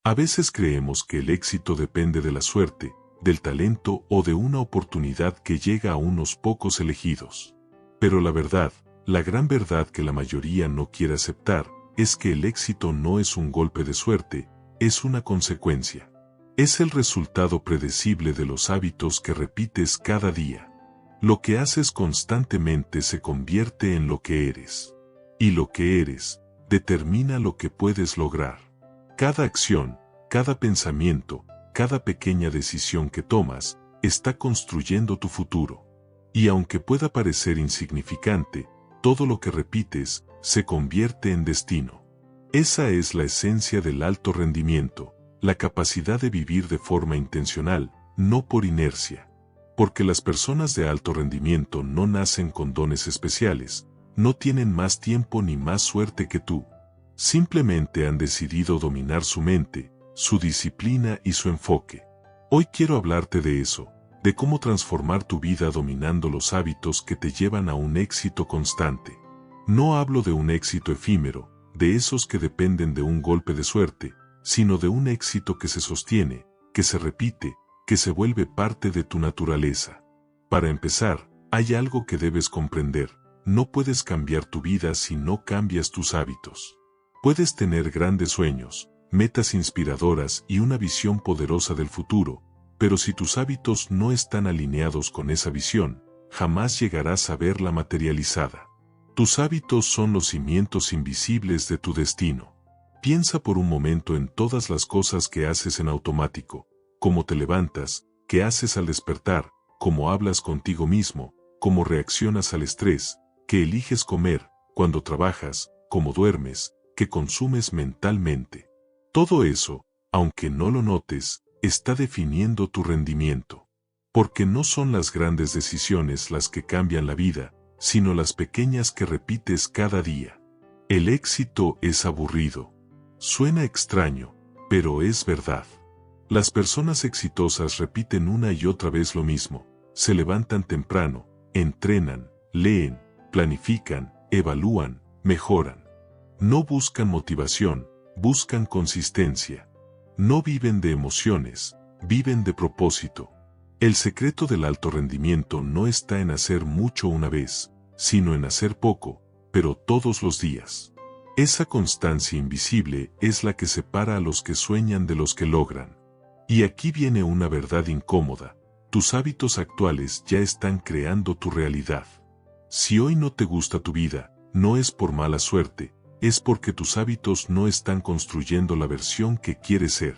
A veces creemos que el éxito depende de la suerte, del talento o de una oportunidad que llega a unos pocos elegidos. Pero la gran verdad que la mayoría no quiere aceptar, es que el éxito no es un golpe de suerte, es una consecuencia. Es el resultado predecible de los hábitos que repites cada día. Lo que haces constantemente se convierte en lo que eres. Y lo que eres, determina lo que puedes lograr. Cada acción, cada pensamiento, cada pequeña decisión que tomas, está construyendo tu futuro. Y aunque pueda parecer insignificante, todo lo que repites, se convierte en destino. Esa es la esencia del alto rendimiento, la capacidad de vivir de forma intencional, no por inercia. Porque las personas de alto rendimiento no nacen con dones especiales, no tienen más tiempo ni más suerte que tú. Simplemente han decidido dominar su mente, su disciplina y su enfoque. Hoy quiero hablarte de eso, de cómo transformar tu vida dominando los hábitos que te llevan a un éxito constante. No hablo de un éxito efímero, de esos que dependen de un golpe de suerte, sino de un éxito que se sostiene, que se repite, que se vuelve parte de tu naturaleza. Para empezar, hay algo que debes comprender: no puedes cambiar tu vida si no cambias tus hábitos. Puedes tener grandes sueños, metas inspiradoras y una visión poderosa del futuro, pero si tus hábitos no están alineados con esa visión, jamás llegarás a verla materializada. Tus hábitos son los cimientos invisibles de tu destino. Piensa por un momento en todas las cosas que haces en automático: cómo te levantas, qué haces al despertar, cómo hablas contigo mismo, cómo reaccionas al estrés, qué eliges comer, cuando trabajas, cómo duermes, qué consumes mentalmente. Todo eso, aunque no lo notes, está definiendo tu rendimiento. Porque no son las grandes decisiones las que cambian la vida, sino las pequeñas que repites cada día. El éxito es aburrido. Suena extraño, pero es verdad. Las personas exitosas repiten una y otra vez lo mismo: se levantan temprano, entrenan, leen, planifican, evalúan, mejoran. No buscan motivación, buscan consistencia. No viven de emociones, viven de propósito. El secreto del alto rendimiento no está en hacer mucho una vez, sino en hacer poco, pero todos los días. Esa constancia invisible es la que separa a los que sueñan de los que logran. Y aquí viene una verdad incómoda: tus hábitos actuales ya están creando tu realidad. Si hoy no te gusta tu vida, no es por mala suerte, es porque tus hábitos no están construyendo la versión que quieres ser.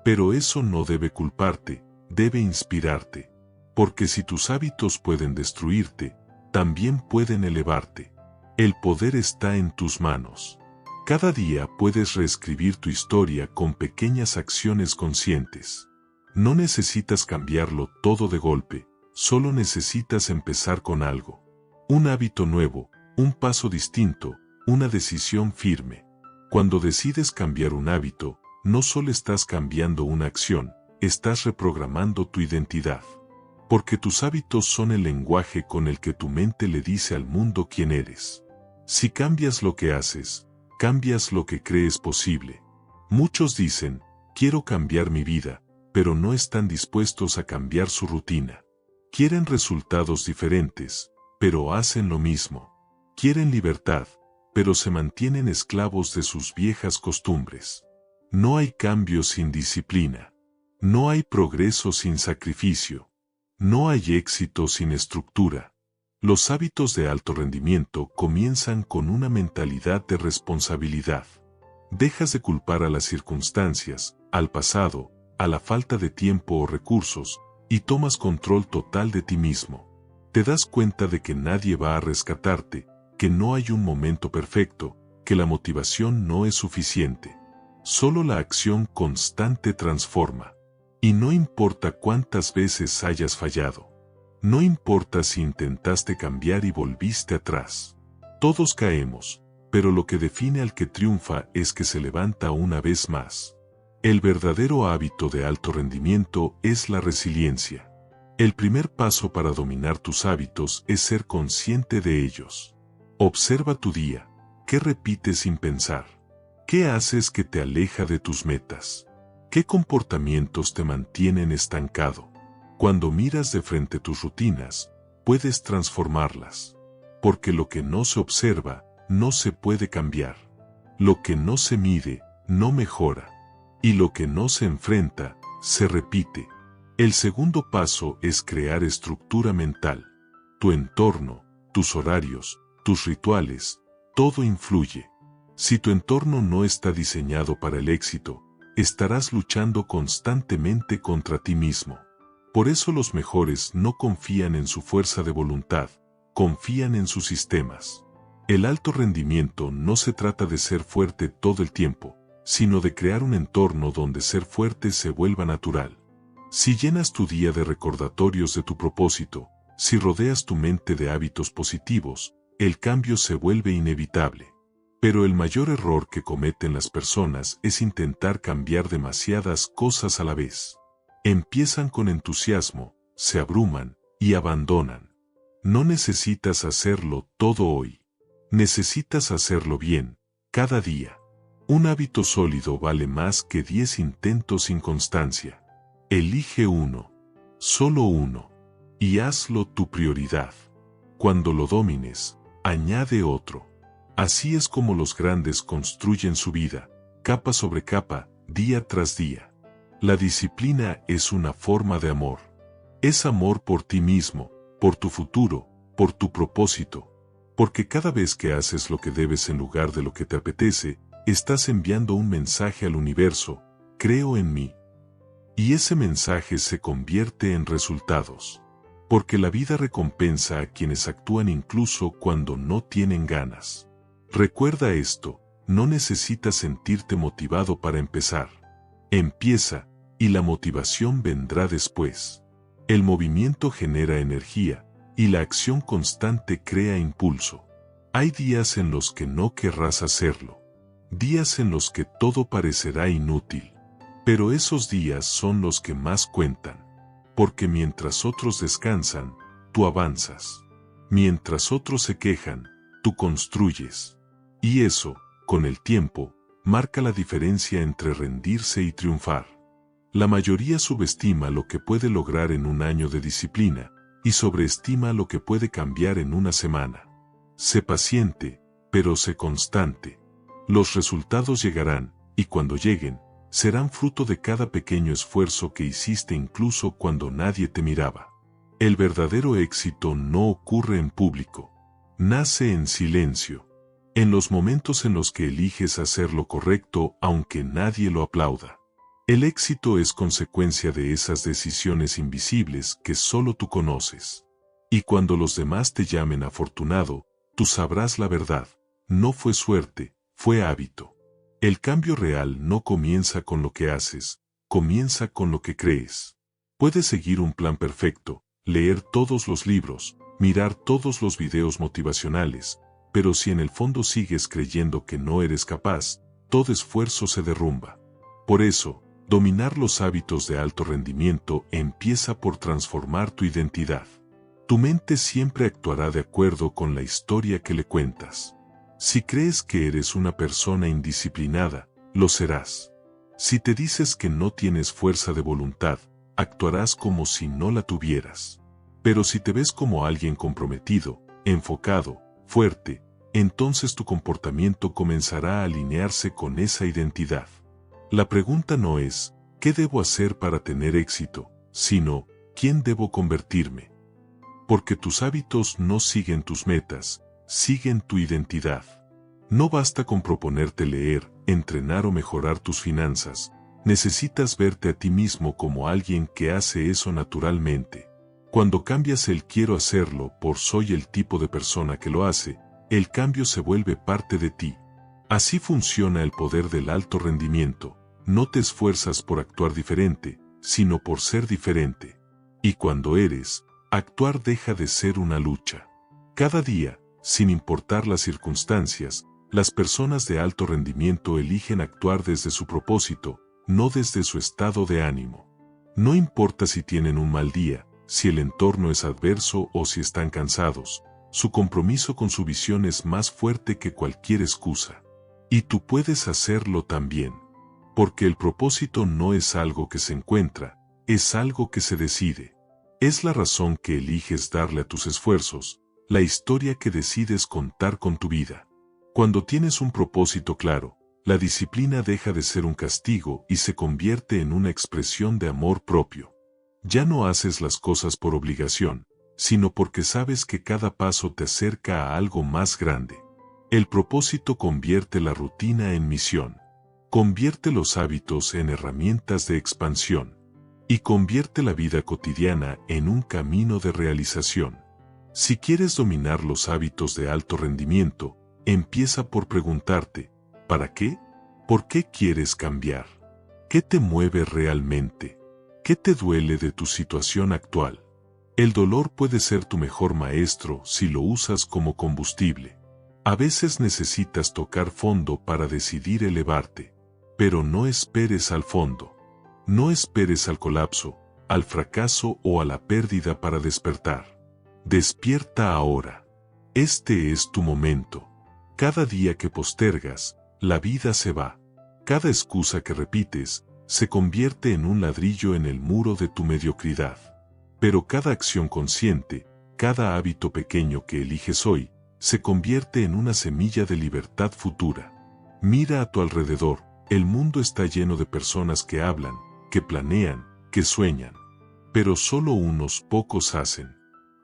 Pero eso no debe culparte, debe inspirarte. Porque si tus hábitos pueden destruirte, también pueden elevarte. El poder está en tus manos. Cada día puedes reescribir tu historia con pequeñas acciones conscientes. No necesitas cambiarlo todo de golpe, solo necesitas empezar con algo. Un hábito nuevo, un paso distinto, una decisión firme. Cuando decides cambiar un hábito, no solo estás cambiando una acción, estás reprogramando tu identidad. Porque tus hábitos son el lenguaje con el que tu mente le dice al mundo quién eres. Si cambias lo que haces, cambias lo que crees posible. Muchos dicen: quiero cambiar mi vida, pero no están dispuestos a cambiar su rutina. Quieren resultados diferentes, pero hacen lo mismo. Quieren libertad, pero se mantienen esclavos de sus viejas costumbres. No hay cambio sin disciplina. No hay progreso sin sacrificio. No hay éxito sin estructura. Los hábitos de alto rendimiento comienzan con una mentalidad de responsabilidad. Dejas de culpar a las circunstancias, al pasado, a la falta de tiempo o recursos, y tomas control total de ti mismo. Te das cuenta de que nadie va a rescatarte, que no hay un momento perfecto, que la motivación no es suficiente. Solo la acción constante transforma. Y no importa cuántas veces hayas fallado. No importa si intentaste cambiar y volviste atrás. Todos caemos, pero lo que define al que triunfa es que se levanta una vez más. El verdadero hábito de alto rendimiento es la resiliencia. El primer paso para dominar tus hábitos es ser consciente de ellos. Observa tu día. ¿Qué repites sin pensar? ¿Qué haces que te aleja de tus metas? ¿Qué comportamientos te mantienen estancado? Cuando miras de frente tus rutinas, puedes transformarlas. Porque lo que no se observa, no se puede cambiar. Lo que no se mide, no mejora. Y lo que no se enfrenta, se repite. El segundo paso es crear estructura mental. Tu entorno, tus horarios, tus rituales, todo influye. Si tu entorno no está diseñado para el éxito, estarás luchando constantemente contra ti mismo. Por eso los mejores no confían en su fuerza de voluntad, confían en sus sistemas. El alto rendimiento no se trata de ser fuerte todo el tiempo, sino de crear un entorno donde ser fuerte se vuelva natural. Si llenas tu día de recordatorios de tu propósito, si rodeas tu mente de hábitos positivos, el cambio se vuelve inevitable. Pero el mayor error que cometen las personas es intentar cambiar demasiadas cosas a la vez. Empiezan con entusiasmo, se abruman y abandonan. No necesitas hacerlo todo hoy. Necesitas hacerlo bien, cada día. Un hábito sólido vale más que 10 intentos sin constancia. Elige uno, solo uno, y hazlo tu prioridad. Cuando lo domines, añade otro. Así es como los grandes construyen su vida, capa sobre capa, día tras día. La disciplina es una forma de amor. Es amor por ti mismo, por tu futuro, por tu propósito. Porque cada vez que haces lo que debes en lugar de lo que te apetece, estás enviando un mensaje al universo: creo en mí. Y ese mensaje se convierte en resultados. Porque la vida recompensa a quienes actúan incluso cuando no tienen ganas. Recuerda esto, no necesitas sentirte motivado para empezar. Empieza, y la motivación vendrá después. El movimiento genera energía, y la acción constante crea impulso. Hay días en los que no querrás hacerlo. Días en los que todo parecerá inútil. Pero esos días son los que más cuentan. Porque mientras otros descansan, tú avanzas. Mientras otros se quejan, tú construyes. Y eso, con el tiempo, marca la diferencia entre rendirse y triunfar. La mayoría subestima lo que puede lograr en un año de disciplina, y sobreestima lo que puede cambiar en una semana. Sé paciente, pero sé constante. Los resultados llegarán, y cuando lleguen, serán fruto de cada pequeño esfuerzo que hiciste incluso cuando nadie te miraba. El verdadero éxito no ocurre en público. Nace en silencio. En los momentos en los que eliges hacer lo correcto aunque nadie lo aplauda. El éxito es consecuencia de esas decisiones invisibles que solo tú conoces. Y cuando los demás te llamen afortunado, tú sabrás la verdad. No fue suerte, fue hábito. El cambio real no comienza con lo que haces, comienza con lo que crees. Puedes seguir un plan perfecto, leer todos los libros, mirar todos los videos motivacionales, pero si en el fondo sigues creyendo que no eres capaz, todo esfuerzo se derrumba. Por eso, dominar los hábitos de alto rendimiento empieza por transformar tu identidad. Tu mente siempre actuará de acuerdo con la historia que le cuentas. Si crees que eres una persona indisciplinada, lo serás. Si te dices que no tienes fuerza de voluntad, actuarás como si no la tuvieras. Pero si te ves como alguien comprometido, enfocado, fuerte, entonces tu comportamiento comenzará a alinearse con esa identidad. La pregunta no es, ¿qué debo hacer para tener éxito?, sino, ¿quién debo convertirme? Porque tus hábitos no siguen tus metas, siguen tu identidad. No basta con proponerte leer, entrenar o mejorar tus finanzas, necesitas verte a ti mismo como alguien que hace eso naturalmente. Cuando cambias el quiero hacerlo por soy el tipo de persona que lo hace, el cambio se vuelve parte de ti. Así funciona el poder del alto rendimiento. No te esfuerzas por actuar diferente, sino por ser diferente. Y cuando eres, actuar deja de ser una lucha. Cada día, sin importar las circunstancias, las personas de alto rendimiento eligen actuar desde su propósito, no desde su estado de ánimo. No importa si tienen un mal día, si el entorno es adverso o si están cansados, su compromiso con su visión es más fuerte que cualquier excusa. Y tú puedes hacerlo también. porque el propósito no es algo que se encuentra, es algo que se decide. Es la razón que eliges darle a tus esfuerzos, la historia que decides contar con tu vida. Cuando tienes un propósito claro, la disciplina deja de ser un castigo y se convierte en una expresión de amor propio. Ya no haces las cosas por obligación, sino porque sabes que cada paso te acerca a algo más grande. El propósito convierte la rutina en misión, convierte los hábitos en herramientas de expansión, y convierte la vida cotidiana en un camino de realización. Si quieres dominar los hábitos de alto rendimiento, empieza por preguntarte, ¿para qué? ¿Por qué quieres cambiar? ¿Qué te mueve realmente? ¿Qué te duele de tu situación actual? El dolor puede ser tu mejor maestro si lo usas como combustible. A veces necesitas tocar fondo para decidir elevarte, pero no esperes al fondo. No esperes al colapso, al fracaso o a la pérdida para despertar. Despierta ahora. Este es tu momento. Cada día que postergas, la vida se va. Cada excusa que repites, se convierte en un ladrillo en el muro de tu mediocridad. Pero cada acción consciente, cada hábito pequeño que eliges hoy, se convierte en una semilla de libertad futura. Mira a tu alrededor, el mundo está lleno de personas que hablan, que planean, que sueñan. Pero solo unos pocos hacen.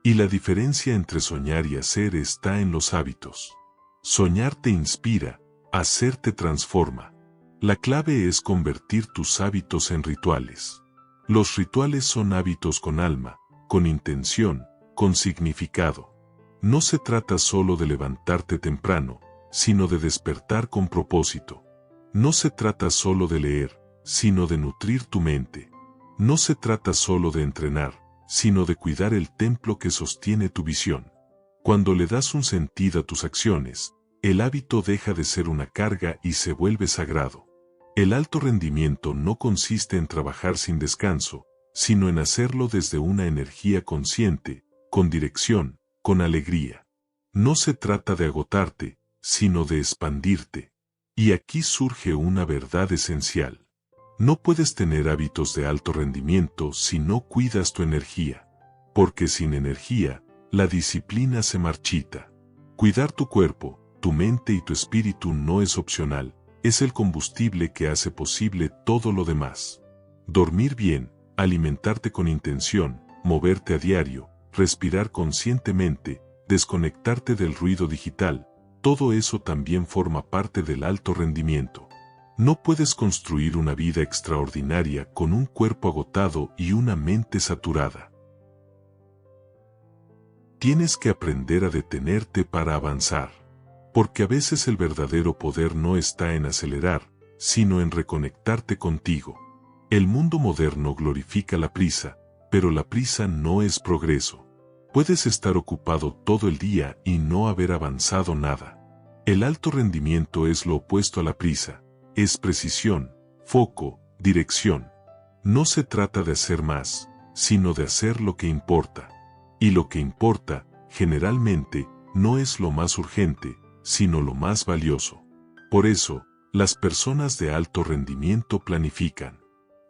Y la diferencia entre soñar y hacer está en los hábitos. Soñar te inspira, hacer te transforma. La clave es convertir tus hábitos en rituales. Los rituales son hábitos con alma, con intención, con significado. No se trata solo de levantarte temprano, sino de despertar con propósito. No se trata solo de leer, sino de nutrir tu mente. No se trata solo de entrenar, sino de cuidar el templo que sostiene tu visión. Cuando le das un sentido a tus acciones, el hábito deja de ser una carga y se vuelve sagrado. El alto rendimiento no consiste en trabajar sin descanso, sino en hacerlo desde una energía consciente, con dirección, con alegría. No se trata de agotarte, sino de expandirte. Y aquí surge una verdad esencial. No puedes tener hábitos de alto rendimiento si no cuidas tu energía. Porque sin energía, la disciplina se marchita. Cuidar tu cuerpo, tu mente y tu espíritu no es opcional, es el combustible que hace posible todo lo demás. Dormir bien, alimentarte con intención, moverte a diario, respirar conscientemente, desconectarte del ruido digital, todo eso también forma parte del alto rendimiento. No puedes construir una vida extraordinaria con un cuerpo agotado y una mente saturada. Tienes que aprender a detenerte para avanzar. Porque a veces el verdadero poder no está en acelerar, sino en reconectarte contigo. El mundo moderno glorifica la prisa, pero la prisa no es progreso. Puedes estar ocupado todo el día y no haber avanzado nada. El alto rendimiento es lo opuesto a la prisa, es precisión, foco, dirección. No se trata de hacer más, sino de hacer lo que importa. Y lo que importa, generalmente, no es lo más urgente, sino lo más valioso. Por eso, las personas de alto rendimiento planifican.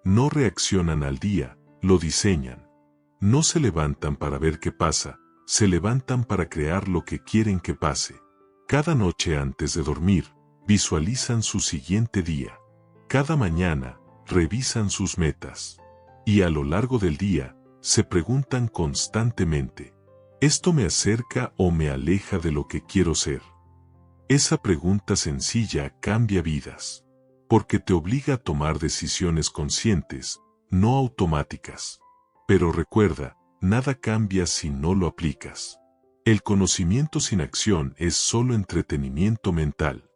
No reaccionan al día, lo diseñan. No se levantan para ver qué pasa, se levantan para crear lo que quieren que pase. Cada noche antes de dormir, visualizan su siguiente día. Cada mañana, revisan sus metas. Y a lo largo del día, se preguntan constantemente, ¿esto me acerca o me aleja de lo que quiero ser? Esa pregunta sencilla cambia vidas, porque te obliga a tomar decisiones conscientes, no automáticas. Pero recuerda, nada cambia si no lo aplicas. El conocimiento sin acción es solo entretenimiento mental.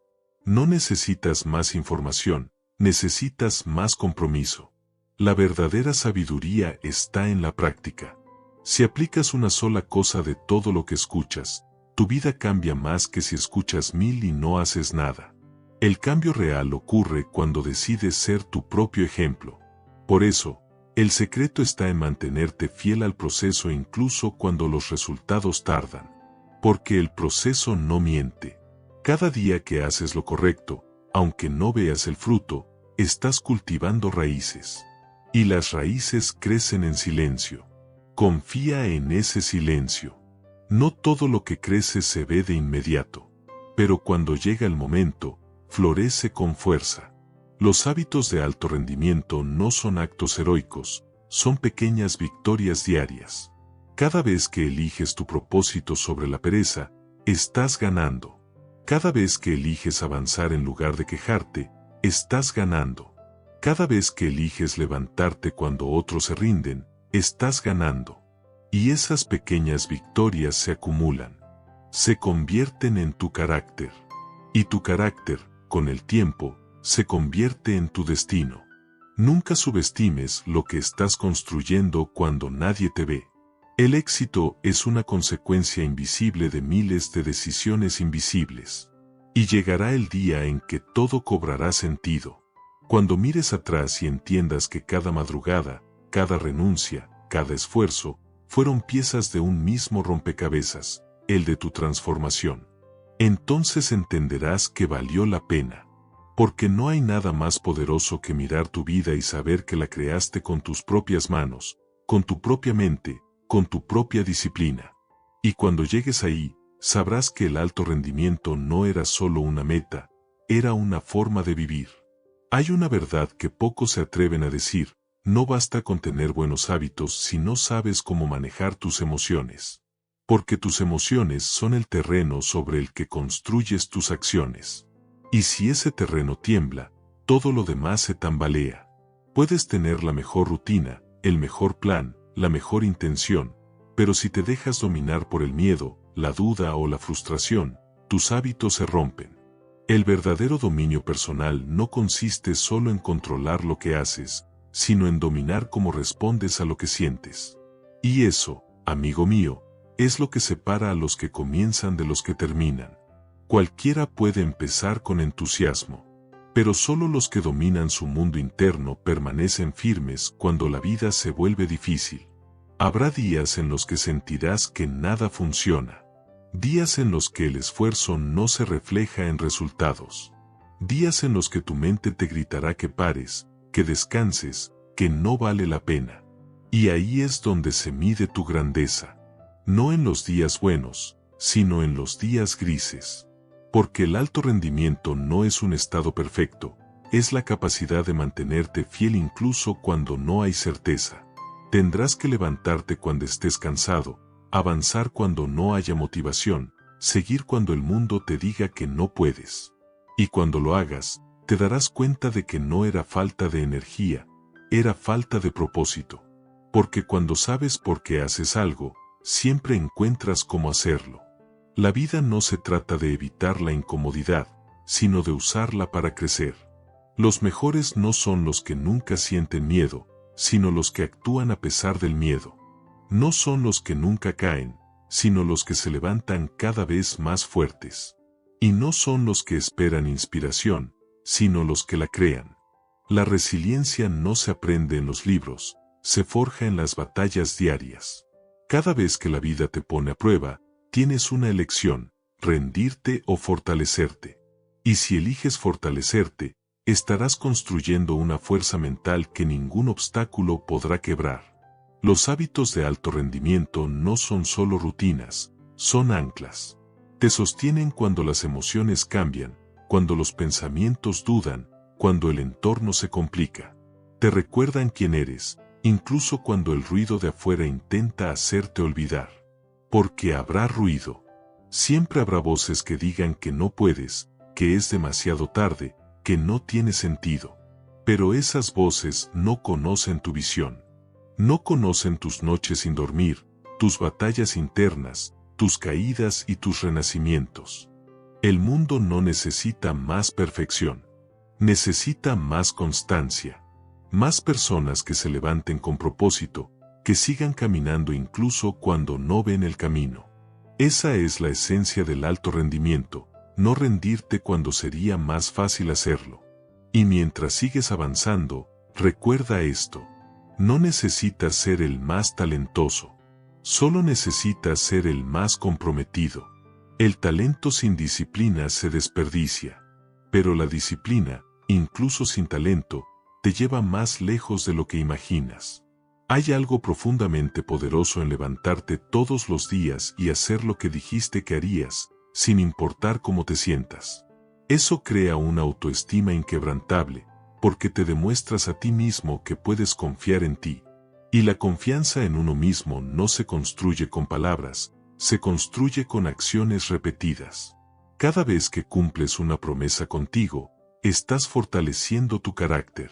No necesitas más información, necesitas más compromiso. La verdadera sabiduría está en la práctica. Si aplicas una sola cosa de todo lo que escuchas, tu vida cambia más que si escuchas 1000 y no haces nada. El cambio real ocurre cuando decides ser tu propio ejemplo. Por eso, el secreto está en mantenerte fiel al proceso incluso cuando los resultados tardan. Porque el proceso no miente. Cada día que haces lo correcto, aunque no veas el fruto, estás cultivando raíces. Y las raíces crecen en silencio. Confía en ese silencio. No todo lo que crece se ve de inmediato, pero cuando llega el momento, florece con fuerza. Los hábitos de alto rendimiento no son actos heroicos, son pequeñas victorias diarias. Cada vez que eliges tu propósito sobre la pereza, estás ganando. Cada vez que eliges avanzar en lugar de quejarte, estás ganando. Cada vez que eliges levantarte cuando otros se rinden, estás ganando. Y esas pequeñas victorias se acumulan. Se convierten en tu carácter. Y tu carácter, con el tiempo, se convierte en tu destino. Nunca subestimes lo que estás construyendo cuando nadie te ve. El éxito es una consecuencia invisible de miles de decisiones invisibles. Y llegará el día en que todo cobrará sentido. Cuando mires atrás y entiendas que cada madrugada, cada renuncia, cada esfuerzo, fueron piezas de un mismo rompecabezas, el de tu transformación. Entonces entenderás que valió la pena. Porque no hay nada más poderoso que mirar tu vida y saber que la creaste con tus propias manos, con tu propia mente, con tu propia disciplina. Y cuando llegues ahí, sabrás que el alto rendimiento no era solo una meta, era una forma de vivir. Hay una verdad que pocos se atreven a decir: no basta con tener buenos hábitos si no sabes cómo manejar tus emociones. Porque tus emociones son el terreno sobre el que construyes tus acciones. Y si ese terreno tiembla, todo lo demás se tambalea. Puedes tener la mejor rutina, el mejor plan, la mejor intención, pero si te dejas dominar por el miedo, la duda o la frustración, tus hábitos se rompen. El verdadero dominio personal no consiste solo en controlar lo que haces, sino en dominar cómo respondes a lo que sientes. Y eso, amigo mío, es lo que separa a los que comienzan de los que terminan. Cualquiera puede empezar con entusiasmo, pero solo los que dominan su mundo interno permanecen firmes cuando la vida se vuelve difícil. Habrá días en los que sentirás que nada funciona. Días en los que el esfuerzo no se refleja en resultados. Días en los que tu mente te gritará que pares, que descanses, que no vale la pena. Y ahí es donde se mide tu grandeza. No en los días buenos, sino en los días grises. Porque el alto rendimiento no es un estado perfecto, es la capacidad de mantenerte fiel incluso cuando no hay certeza. Tendrás que levantarte cuando estés cansado, avanzar cuando no haya motivación, seguir cuando el mundo te diga que no puedes. Y cuando lo hagas, te darás cuenta de que no era falta de energía, era falta de propósito. Porque cuando sabes por qué haces algo, siempre encuentras cómo hacerlo. La vida no se trata de evitar la incomodidad, sino de usarla para crecer. Los mejores no son los que nunca sienten miedo, sino los que actúan a pesar del miedo. No son los que nunca caen, sino los que se levantan cada vez más fuertes. Y no son los que esperan inspiración, sino los que la crean. La resiliencia no se aprende en los libros, se forja en las batallas diarias. Cada vez que la vida te pone a prueba, tienes una elección: rendirte o fortalecerte. Y si eliges fortalecerte, estarás construyendo una fuerza mental que ningún obstáculo podrá quebrar. Los hábitos de alto rendimiento no son solo rutinas, son anclas. Te sostienen cuando las emociones cambian, cuando los pensamientos dudan, cuando el entorno se complica. Te recuerdan quién eres, incluso cuando el ruido de afuera intenta hacerte olvidar. Porque habrá ruido. Siempre habrá voces que digan que no puedes, que es demasiado tarde, que no tiene sentido. Pero esas voces no conocen tu visión. No conocen tus noches sin dormir, tus batallas internas, tus caídas y tus renacimientos. El mundo no necesita más perfección. Necesita más constancia. Más personas que se levanten con propósito, que sigan caminando incluso cuando no ven el camino. Esa es la esencia del alto rendimiento, no rendirte cuando sería más fácil hacerlo. Y mientras sigues avanzando, recuerda esto: no necesitas ser el más talentoso, solo necesitas ser el más comprometido. El talento sin disciplina se desperdicia, pero la disciplina, incluso sin talento, te lleva más lejos de lo que imaginas. Hay algo profundamente poderoso en levantarte todos los días y hacer lo que dijiste que harías, sin importar cómo te sientas. Eso crea una autoestima inquebrantable, porque te demuestras a ti mismo que puedes confiar en ti. Y la confianza en uno mismo no se construye con palabras, se construye con acciones repetidas. Cada vez que cumples una promesa contigo, estás fortaleciendo tu carácter.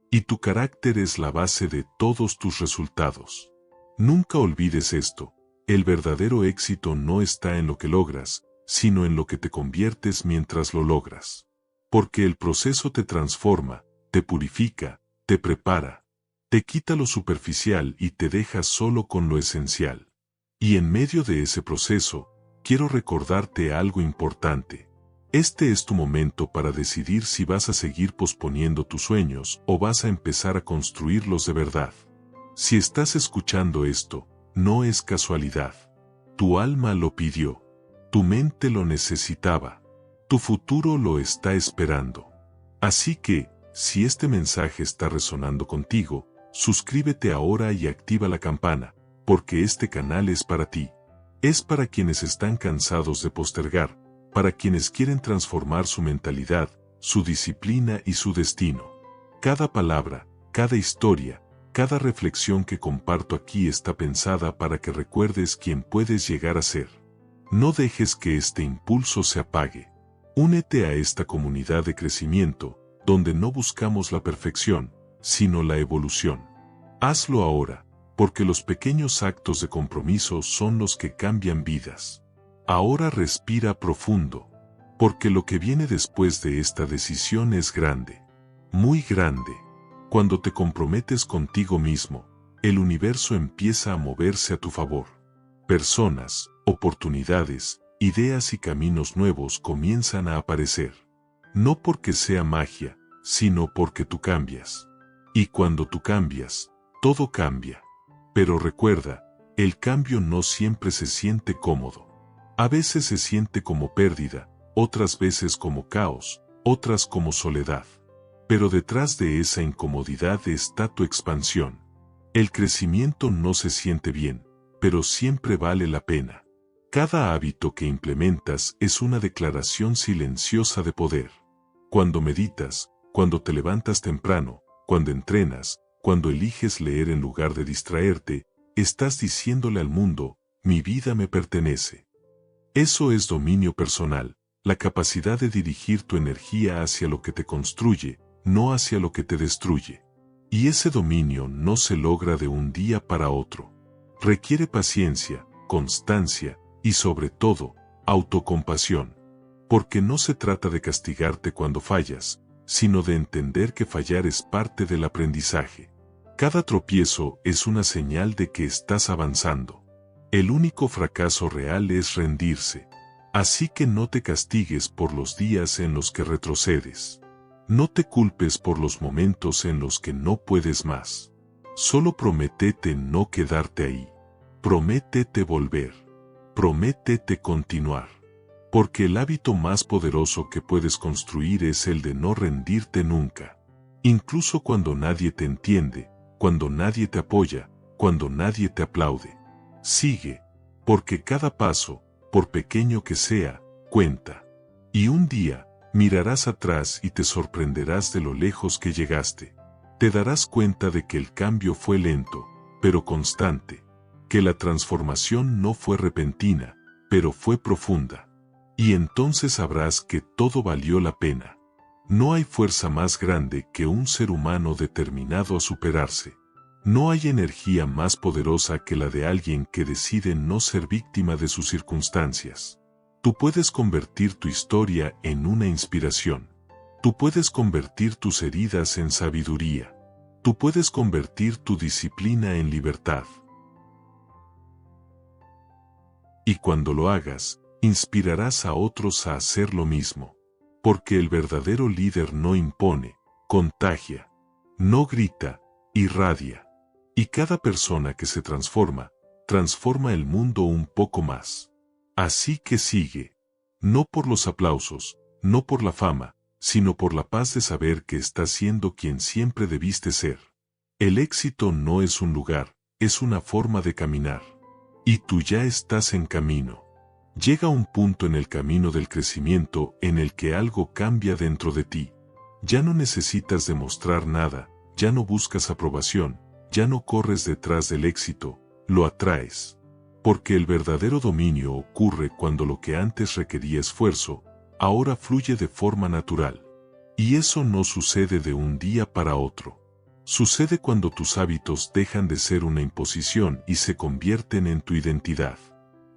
Y tu carácter es la base de todos tus resultados. Nunca olvides esto, el verdadero éxito no está en lo que logras, sino en lo que te conviertes mientras lo logras. Porque el proceso te transforma, te purifica, te prepara, te quita lo superficial y te deja solo con lo esencial. Y en medio de ese proceso, quiero recordarte algo importante. Este es tu momento para decidir si vas a seguir posponiendo tus sueños o vas a empezar a construirlos de verdad. Si estás escuchando esto, no es casualidad. Tu alma lo pidió. Tu mente lo necesitaba. Tu futuro lo está esperando. Así que, si este mensaje está resonando contigo, suscríbete ahora y activa la campana, porque este canal es para ti. Es para quienes están cansados de postergar, para quienes quieren transformar su mentalidad, su disciplina y su destino. Cada palabra, cada historia, cada reflexión que comparto aquí está pensada para que recuerdes quién puedes llegar a ser. No dejes que este impulso se apague. Únete a esta comunidad de crecimiento, donde no buscamos la perfección, sino la evolución. Hazlo ahora, porque los pequeños actos de compromiso son los que cambian vidas. Ahora respira profundo, porque lo que viene después de esta decisión es grande, muy grande. Cuando te comprometes contigo mismo, el universo empieza a moverse a tu favor. Personas, oportunidades, ideas y caminos nuevos comienzan a aparecer. No porque sea magia, sino porque tú cambias. Y cuando tú cambias, todo cambia. Pero recuerda, el cambio no siempre se siente cómodo. A veces se siente como pérdida, otras veces como caos, otras como soledad. Pero detrás de esa incomodidad está tu expansión. El crecimiento no se siente bien, pero siempre vale la pena. Cada hábito que implementas es una declaración silenciosa de poder. Cuando meditas, cuando te levantas temprano, cuando entrenas, cuando eliges leer en lugar de distraerte, estás diciéndole al mundo, mi vida me pertenece. Eso es dominio personal, la capacidad de dirigir tu energía hacia lo que te construye, no hacia lo que te destruye. Y ese dominio no se logra de un día para otro. Requiere paciencia, constancia y sobre todo, autocompasión. Porque no se trata de castigarte cuando fallas, sino de entender que fallar es parte del aprendizaje. Cada tropiezo es una señal de que estás avanzando. El único fracaso real es rendirse. Así que no te castigues por los días en los que retrocedes. No te culpes por los momentos en los que no puedes más. Solo prométete no quedarte ahí. Prométete volver. Prométete continuar. Porque el hábito más poderoso que puedes construir es el de no rendirte nunca. Incluso cuando nadie te entiende, cuando nadie te apoya, cuando nadie te aplaude. Sigue, porque cada paso, por pequeño que sea, cuenta. Y un día, mirarás atrás y te sorprenderás de lo lejos que llegaste. Te darás cuenta de que el cambio fue lento, pero constante. Que la transformación no fue repentina, pero fue profunda. Y entonces sabrás que todo valió la pena. No hay fuerza más grande que un ser humano determinado a superarse. No hay energía más poderosa que la de alguien que decide no ser víctima de sus circunstancias. Tú puedes convertir tu historia en una inspiración. Tú puedes convertir tus heridas en sabiduría. Tú puedes convertir tu disciplina en libertad. Y cuando lo hagas, inspirarás a otros a hacer lo mismo. Porque el verdadero líder no impone, contagia, no grita, irradia. Y cada persona que se transforma, transforma el mundo un poco más. Así que sigue. No por los aplausos, no por la fama, sino por la paz de saber que estás siendo quien siempre debiste ser. El éxito no es un lugar, es una forma de caminar. Y tú ya estás en camino. Llega un punto en el camino del crecimiento en el que algo cambia dentro de ti. Ya no necesitas demostrar nada, ya no buscas aprobación, ya no corres detrás del éxito, lo atraes. Porque el verdadero dominio ocurre cuando lo que antes requería esfuerzo, ahora fluye de forma natural. Y eso no sucede de un día para otro. Sucede cuando tus hábitos dejan de ser una imposición y se convierten en tu identidad.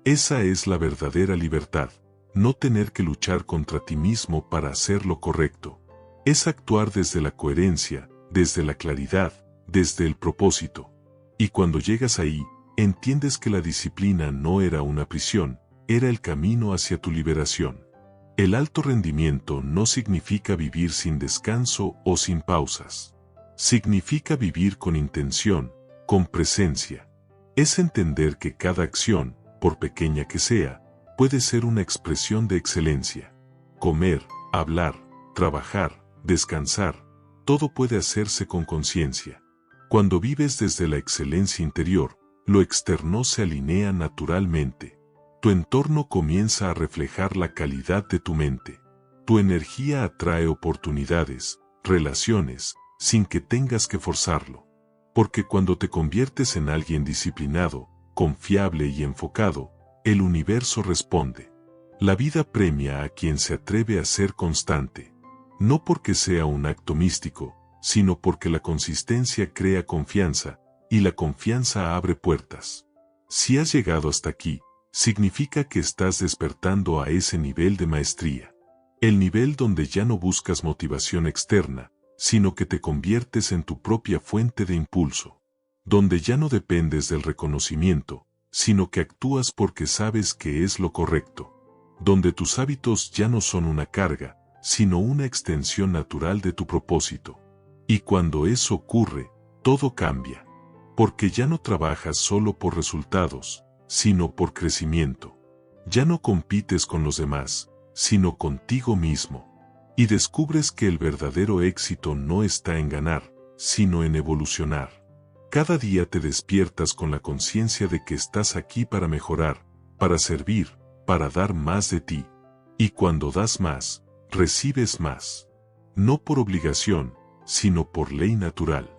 Esa es la verdadera libertad, no tener que luchar contra ti mismo para hacer lo correcto. Es actuar desde la coherencia, desde la claridad, desde el propósito. Y cuando llegas ahí, entiendes que la disciplina no era una prisión, era el camino hacia tu liberación. El alto rendimiento no significa vivir sin descanso o sin pausas. Significa vivir con intención, con presencia. Es entender que cada acción, por pequeña que sea, puede ser una expresión de excelencia. Comer, hablar, trabajar, descansar, todo puede hacerse con conciencia. Cuando vives desde la excelencia interior, lo externo se alinea naturalmente. Tu entorno comienza a reflejar la calidad de tu mente. Tu energía atrae oportunidades, relaciones, sin que tengas que forzarlo. Porque cuando te conviertes en alguien disciplinado, confiable y enfocado, el universo responde. La vida premia a quien se atreve a ser constante. No porque sea un acto místico, sino porque la consistencia crea confianza, y la confianza abre puertas. Si has llegado hasta aquí, significa que estás despertando a ese nivel de maestría. El nivel donde ya no buscas motivación externa, sino que te conviertes en tu propia fuente de impulso. Donde ya no dependes del reconocimiento, sino que actúas porque sabes que es lo correcto. Donde tus hábitos ya no son una carga, sino una extensión natural de tu propósito. Y cuando eso ocurre, todo cambia. Porque ya no trabajas solo por resultados, sino por crecimiento. Ya no compites con los demás, sino contigo mismo. Y descubres que el verdadero éxito no está en ganar, sino en evolucionar. Cada día te despiertas con la conciencia de que estás aquí para mejorar, para servir, para dar más de ti. Y cuando das más, recibes más. No por obligación, sino por ley natural.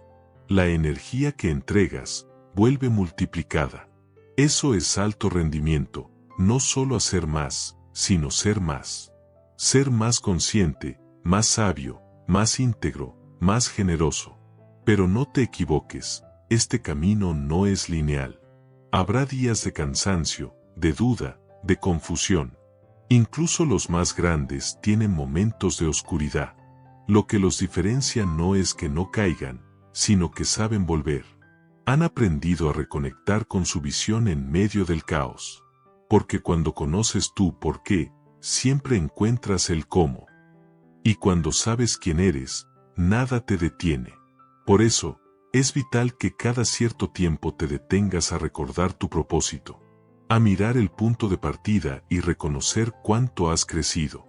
La energía que entregas, vuelve multiplicada. Eso es alto rendimiento, no solo hacer más, sino ser más. Ser más consciente, más sabio, más íntegro, más generoso. Pero no te equivoques, este camino no es lineal. Habrá días de cansancio, de duda, de confusión. Incluso los más grandes tienen momentos de oscuridad. Lo que los diferencia no es que no caigan, sino que saben volver. Han aprendido a reconectar con su visión en medio del caos. Porque cuando conoces tu por qué, siempre encuentras el cómo. Y cuando sabes quién eres, nada te detiene. Por eso, es vital que cada cierto tiempo te detengas a recordar tu propósito. A mirar el punto de partida y reconocer cuánto has crecido.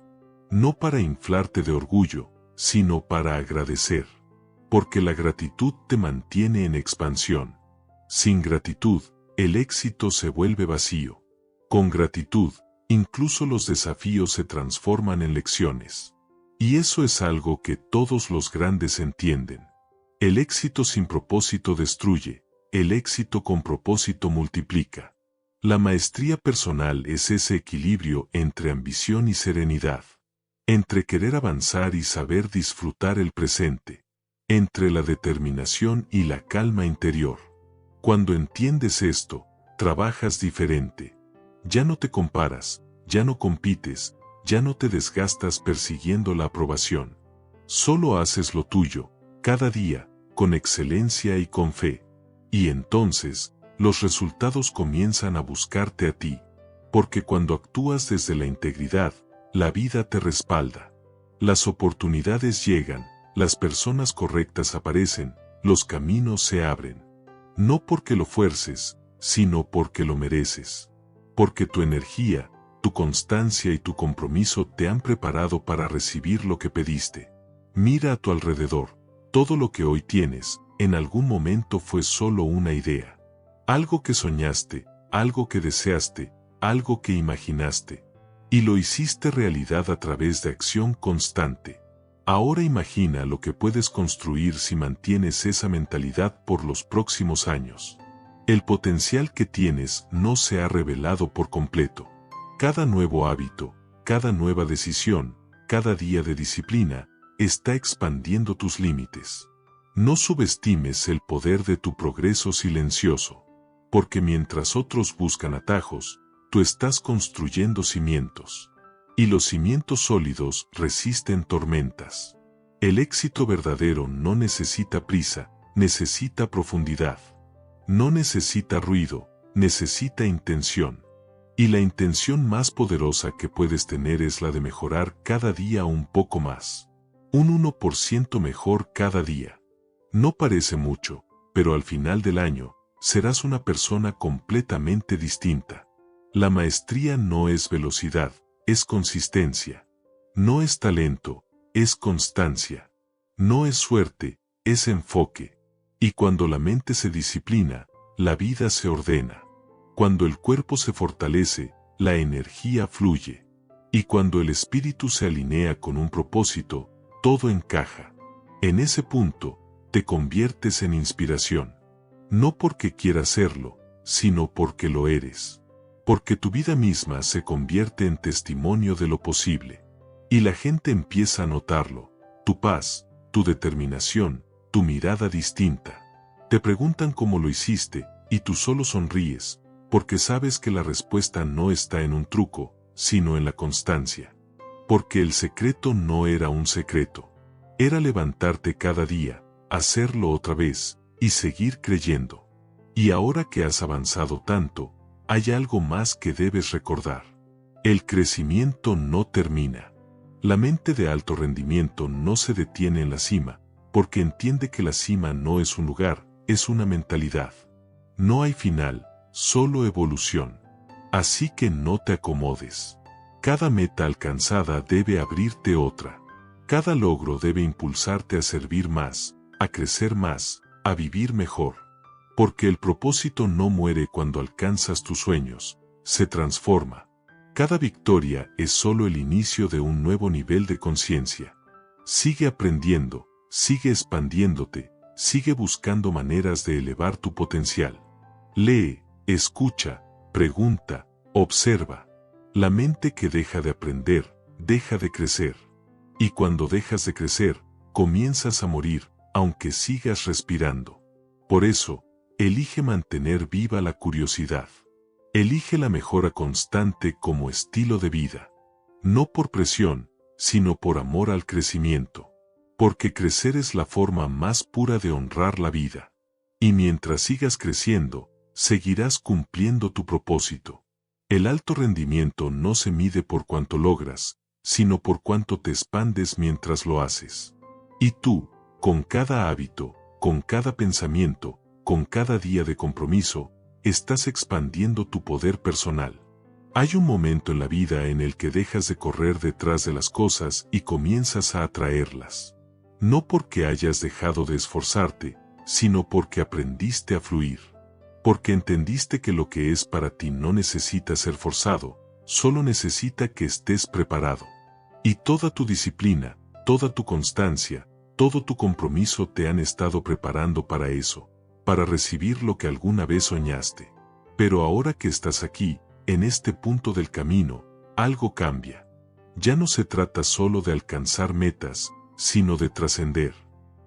No para inflarte de orgullo, sino para agradecer. Porque la gratitud te mantiene en expansión. Sin gratitud, el éxito se vuelve vacío. Con gratitud, incluso los desafíos se transforman en lecciones. Y eso es algo que todos los grandes entienden. El éxito sin propósito destruye, el éxito con propósito multiplica. La maestría personal es ese equilibrio entre ambición y serenidad. Entre querer avanzar y saber disfrutar el presente. Entre la determinación y la calma interior. Cuando entiendes esto, trabajas diferente. Ya no te comparas, ya no compites, ya no te desgastas persiguiendo la aprobación. Solo haces lo tuyo, cada día, con excelencia y con fe. Y entonces, los resultados comienzan a buscarte a ti. Porque cuando actúas desde la integridad, la vida te respalda. Las oportunidades llegan, las personas correctas aparecen, los caminos se abren. No porque lo fuerces, sino porque lo mereces. Porque tu energía, tu constancia y tu compromiso te han preparado para recibir lo que pediste. Mira a tu alrededor. Todo lo que hoy tienes, en algún momento fue solo una idea. Algo que soñaste, algo que deseaste, algo que imaginaste. Y lo hiciste realidad a través de acción constante. Ahora imagina lo que puedes construir si mantienes esa mentalidad por los próximos años. El potencial que tienes no se ha revelado por completo. Cada nuevo hábito, cada nueva decisión, cada día de disciplina, está expandiendo tus límites. No subestimes el poder de tu progreso silencioso, porque mientras otros buscan atajos, tú estás construyendo cimientos. Y los cimientos sólidos resisten tormentas. El éxito verdadero no necesita prisa, necesita profundidad. No necesita ruido, necesita intención. Y la intención más poderosa que puedes tener es la de mejorar cada día un poco más. Un 1% mejor cada día. No parece mucho, pero al final del año, serás una persona completamente distinta. La maestría no es velocidad, es consistencia. No es talento, es constancia. No es suerte, es enfoque. Y cuando la mente se disciplina, la vida se ordena. Cuando el cuerpo se fortalece, la energía fluye. Y cuando el espíritu se alinea con un propósito, todo encaja. En ese punto, te conviertes en inspiración. No porque quieras serlo, sino porque lo eres. Porque tu vida misma se convierte en testimonio de lo posible. Y la gente empieza a notarlo. Tu paz, tu determinación, tu mirada distinta. Te preguntan cómo lo hiciste, y tú solo sonríes, porque sabes que la respuesta no está en un truco, sino en la constancia. Porque el secreto no era un secreto. Era levantarte cada día, hacerlo otra vez, y seguir creyendo. Y ahora que has avanzado tanto, hay algo más que debes recordar. El crecimiento no termina. La mente de alto rendimiento no se detiene en la cima, porque entiende que la cima no es un lugar, es una mentalidad. No hay final, solo evolución. Así que no te acomodes. Cada meta alcanzada debe abrirte otra. Cada logro debe impulsarte a servir más, a crecer más, a vivir mejor. Porque el propósito no muere cuando alcanzas tus sueños, se transforma. Cada victoria es solo el inicio de un nuevo nivel de conciencia. Sigue aprendiendo, sigue expandiéndote, sigue buscando maneras de elevar tu potencial. Lee, escucha, pregunta, observa. La mente que deja de aprender, deja de crecer. Y cuando dejas de crecer, comienzas a morir, aunque sigas respirando. Por eso, elige mantener viva la curiosidad. Elige la mejora constante como estilo de vida. No por presión, sino por amor al crecimiento. Porque crecer es la forma más pura de honrar la vida. Y mientras sigas creciendo, seguirás cumpliendo tu propósito. El alto rendimiento no se mide por cuánto logras, sino por cuánto te expandes mientras lo haces. Y tú, con cada hábito, con cada pensamiento, con cada día de compromiso, estás expandiendo tu poder personal. Hay un momento en la vida en el que dejas de correr detrás de las cosas y comienzas a atraerlas. No porque hayas dejado de esforzarte, sino porque aprendiste a fluir. Porque entendiste que lo que es para ti no necesita ser forzado, solo necesita que estés preparado. Y toda tu disciplina, toda tu constancia, todo tu compromiso te han estado preparando para eso, para recibir lo que alguna vez soñaste. Pero ahora que estás aquí, en este punto del camino, algo cambia. Ya no se trata solo de alcanzar metas, sino de trascender.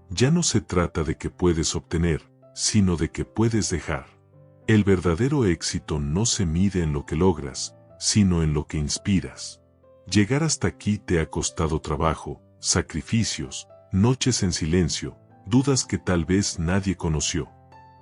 Ya no se trata de que puedes obtener, sino de que puedes dejar. El verdadero éxito no se mide en lo que logras, sino en lo que inspiras. Llegar hasta aquí te ha costado trabajo, sacrificios, noches en silencio, dudas que tal vez nadie conoció.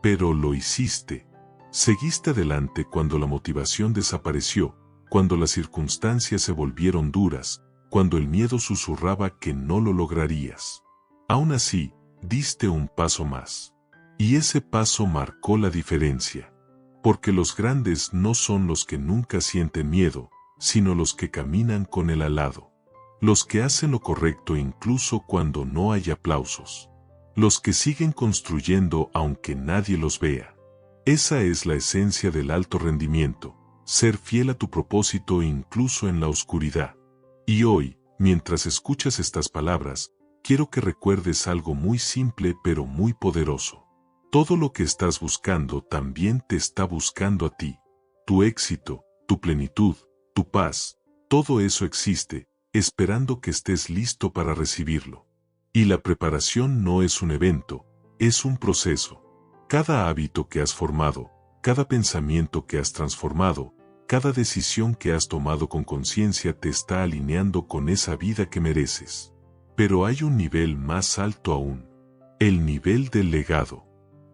Pero lo hiciste. Seguiste adelante cuando la motivación desapareció, cuando las circunstancias se volvieron duras, cuando el miedo susurraba que no lo lograrías. Aún así, diste un paso más. Y ese paso marcó la diferencia. Porque los grandes no son los que nunca sienten miedo, sino los que caminan con el alado. Los que hacen lo correcto incluso cuando no hay aplausos. Los que siguen construyendo aunque nadie los vea. Esa es la esencia del alto rendimiento, ser fiel a tu propósito incluso en la oscuridad. Y hoy, mientras escuchas estas palabras, quiero que recuerdes algo muy simple pero muy poderoso. Todo lo que estás buscando también te está buscando a ti. Tu éxito, tu plenitud, tu paz, todo eso existe, esperando que estés listo para recibirlo. Y la preparación no es un evento, es un proceso. Cada hábito que has formado, cada pensamiento que has transformado, cada decisión que has tomado con conciencia te está alineando con esa vida que mereces. Pero hay un nivel más alto aún, el nivel del legado.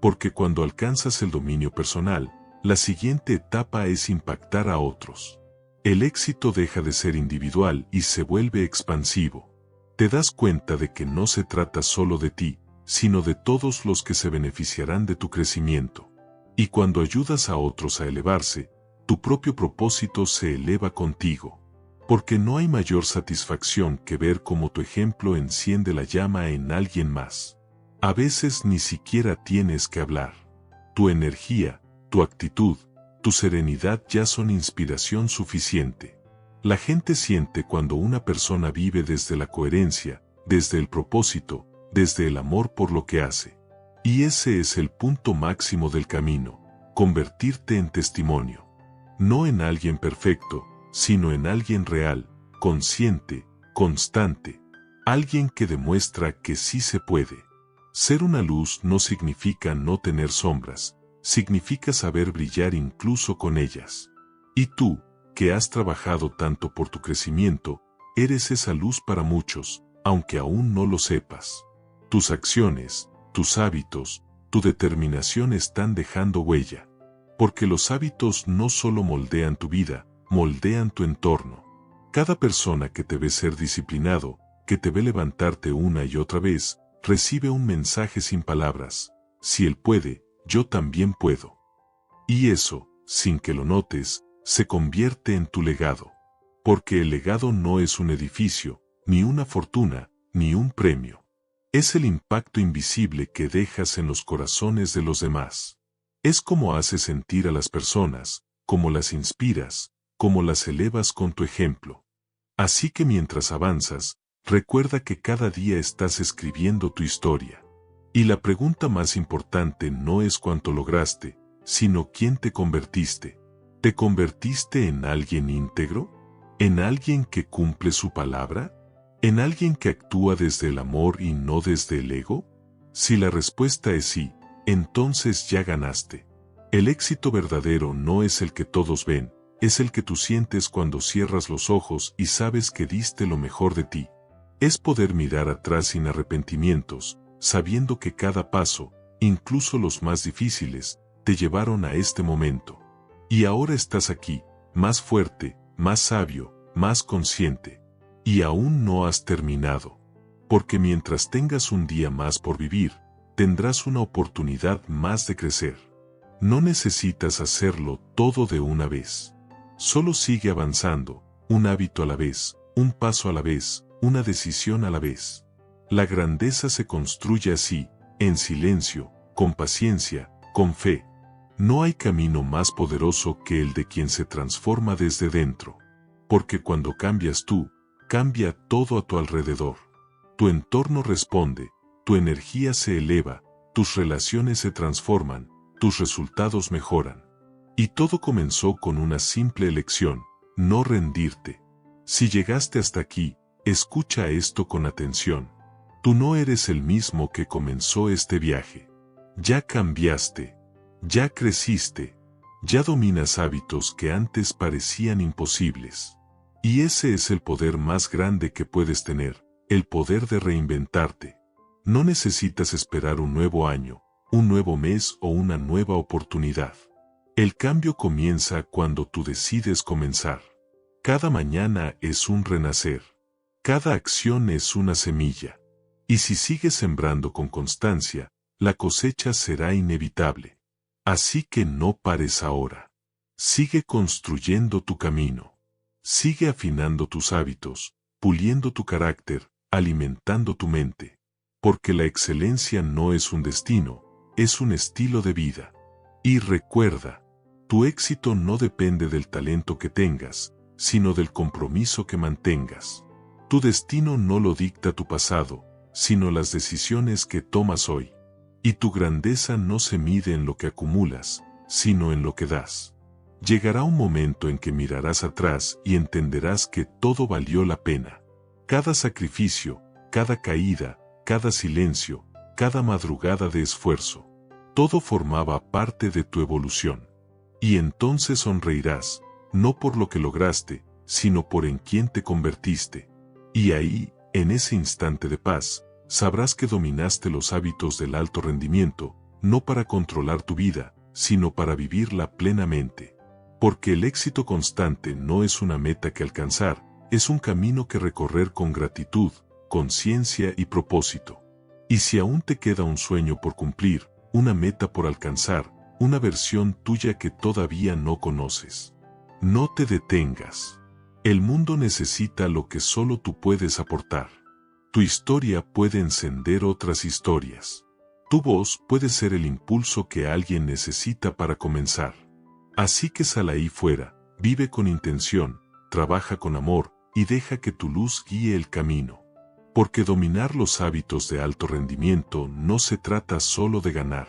Porque cuando alcanzas el dominio personal, la siguiente etapa es impactar a otros. El éxito deja de ser individual y se vuelve expansivo. Te das cuenta de que no se trata solo de ti, sino de todos los que se beneficiarán de tu crecimiento. Y cuando ayudas a otros a elevarse, tu propio propósito se eleva contigo. Porque no hay mayor satisfacción que ver cómo tu ejemplo enciende la llama en alguien más. A veces ni siquiera tienes que hablar. Tu energía, tu actitud, tu serenidad ya son inspiración suficiente. La gente siente cuando una persona vive desde la coherencia, desde el propósito, desde el amor por lo que hace. Y ese es el punto máximo del camino, convertirte en testimonio. No en alguien perfecto, sino en alguien real, consciente, constante. Alguien que demuestra que sí se puede. Ser una luz no significa no tener sombras, significa saber brillar incluso con ellas. Y tú, que has trabajado tanto por tu crecimiento, eres esa luz para muchos, aunque aún no lo sepas. Tus acciones, tus hábitos, tu determinación están dejando huella. Porque los hábitos no solo moldean tu vida, moldean tu entorno. Cada persona que te ve ser disciplinado, que te ve levantarte una y otra vez, recibe un mensaje sin palabras. Si él puede, yo también puedo. Y eso, sin que lo notes, se convierte en tu legado. Porque el legado no es un edificio, ni una fortuna, ni un premio. Es el impacto invisible que dejas en los corazones de los demás. Es como haces sentir a las personas, como las inspiras, como las elevas con tu ejemplo. Así que mientras avanzas, recuerda que cada día estás escribiendo tu historia. Y la pregunta más importante no es cuánto lograste, sino quién te convertiste. ¿Te convertiste en alguien íntegro? ¿En alguien que cumple su palabra? ¿En alguien que actúa desde el amor y no desde el ego? Si la respuesta es sí, entonces ya ganaste. El éxito verdadero no es el que todos ven, es el que tú sientes cuando cierras los ojos y sabes que diste lo mejor de ti. Es poder mirar atrás sin arrepentimientos, sabiendo que cada paso, incluso los más difíciles, te llevaron a este momento. Y ahora estás aquí, más fuerte, más sabio, más consciente. Y aún no has terminado. Porque mientras tengas un día más por vivir, tendrás una oportunidad más de crecer. No necesitas hacerlo todo de una vez. Solo sigue avanzando, un hábito a la vez, un paso a la vez, una decisión a la vez. La grandeza se construye así, en silencio, con paciencia, con fe. No hay camino más poderoso que el de quien se transforma desde dentro. Porque cuando cambias tú, cambia todo a tu alrededor. Tu entorno responde, tu energía se eleva, tus relaciones se transforman, tus resultados mejoran. Y todo comenzó con una simple elección, no rendirte. Si llegaste hasta aquí, escucha esto con atención. Tú no eres el mismo que comenzó este viaje. Ya cambiaste, ya creciste, ya dominas hábitos que antes parecían imposibles. Y ese es el poder más grande que puedes tener, el poder de reinventarte. No necesitas esperar un nuevo año, un nuevo mes o una nueva oportunidad. El cambio comienza cuando tú decides comenzar. Cada mañana es un renacer. Cada acción es una semilla. Y si sigues sembrando con constancia, la cosecha será inevitable. Así que no pares ahora. Sigue construyendo tu camino. Sigue afinando tus hábitos, puliendo tu carácter, alimentando tu mente. Porque la excelencia no es un destino, es un estilo de vida. Y recuerda, tu éxito no depende del talento que tengas, sino del compromiso que mantengas. Tu destino no lo dicta tu pasado, sino las decisiones que tomas hoy. Y tu grandeza no se mide en lo que acumulas, sino en lo que das. Llegará un momento en que mirarás atrás y entenderás que todo valió la pena. Cada sacrificio, cada caída, cada silencio, cada madrugada de esfuerzo, todo formaba parte de tu evolución. Y entonces sonreirás, no por lo que lograste, sino por en quién te convertiste. Y ahí, en ese instante de paz, sabrás que dominaste los hábitos del alto rendimiento, no para controlar tu vida, sino para vivirla plenamente. Porque el éxito constante no es una meta que alcanzar, es un camino que recorrer con gratitud, conciencia y propósito. Y si aún te queda un sueño por cumplir, una meta por alcanzar, una versión tuya que todavía no conoces, no te detengas. El mundo necesita lo que solo tú puedes aportar. Tu historia puede encender otras historias. Tu voz puede ser el impulso que alguien necesita para comenzar. Así que sal ahí fuera, vive con intención, trabaja con amor y deja que tu luz guíe el camino. Porque dominar los hábitos de alto rendimiento no se trata solo de ganar.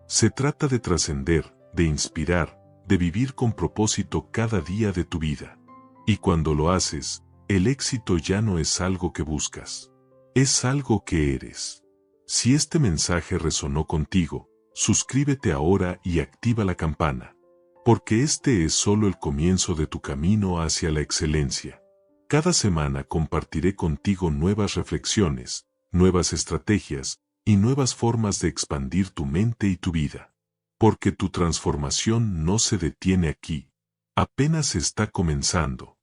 Se trata de trascender, de inspirar, de vivir con propósito cada día de tu vida. Y cuando lo haces, el éxito ya no es algo que buscas. Es algo que eres. Si este mensaje resonó contigo, suscríbete ahora y activa la campana. Porque este es solo el comienzo de tu camino hacia la excelencia. Cada semana compartiré contigo nuevas reflexiones, nuevas estrategias y nuevas formas de expandir tu mente y tu vida. Porque tu transformación no se detiene aquí. Apenas está comenzando.